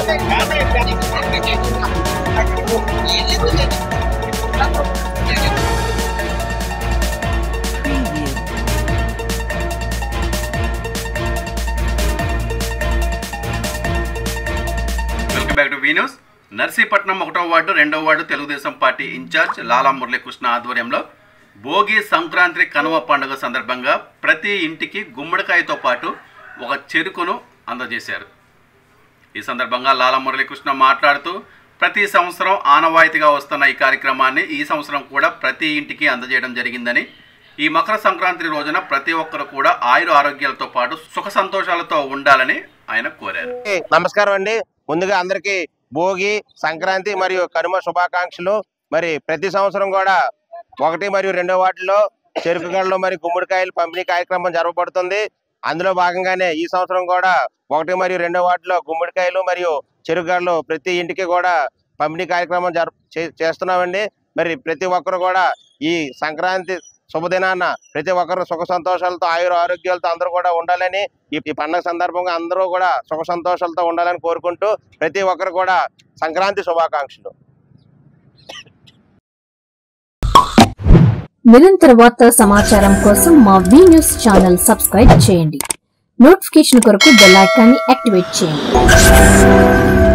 Back to వీన్యూస్. Narsipatnam 1వ ward 2వ ward Telugu Desam party incharge లాలా మురళీకృష్ణ ఆధ్వర్యంలో భోగి సంక్రాంతి కనుమ పండుగ సందర్భంగా ప్రతి ఇంటికి గుమ్మడికాయతో పాటు ఒక చెరుకును అందజేశారు. ఈ సందర్భంగా లాలా మురళీకృష్ణ మాట్లాడుతూ ప్రతి సంవత్సరం ఆనవాయితీగా వస్తున్న ఈ కార్యక్రమాన్ని ఈ సంవత్సరం కూడా ప్రతి ఇంటికి అందజేయడం జరిగిందని, ఈ మకర సంక్రాంతి రోజున ప్రతి ఒక్కరు కూడా ఆయుర ఆరోగ్యాలతో పాటు సుఖ సంతోషాలతో ఉండాలని ఆయన కోరారు. నమస్కారం అండి. ముందుగా అందరికీ భోగి సంక్రాంతి మరియు కనుమ శుభాకాంక్షలు. మరి ప్రతి సంవత్సరం కూడా 1 మరియు 2వ వార్డులో చెరుకు గడలు మరియు గుమ్మడికాయలు పంపిణీ కార్యక్రమం జరగబడుతుంది. అందులో భాగంగానే ఈ సంవత్సరం కూడా 1 మరియు 2వ వార్డులో గుమ్మడికాయలు మరియు చెరుకు గడలు ప్రతి ఇంటికి కూడా పంపిణీ కార్యక్రమం చేస్తున్నామండి. మరి ప్రతి ఒక్కరు కూడా ఈ సంక్రాంతి శుభదినాన్న ప్రతి ఒక్కరు సుఖ సంతోషాలతో ఆయుర ఆరోగ్యాలతో అందరూ కూడా ఉండాలని, ఈ పండుగ సందర్భంగా అందరూ కూడా సుఖ సంతోషాలతో ఉండాలని కోరుకుంటూ ప్రతి ఒక్కరు కూడా సంక్రాంతి శుభాకాంక్షలు. నిరంతర వార్తా సమాచారం కోసం మా వి న్యూస్ ఛానల్ సబ్స్క్రైబ్ చేయండి. నోటిఫికేషన్ కొరకు బెల్ ఐకాన్ని యాక్టివేట్ చేయండి.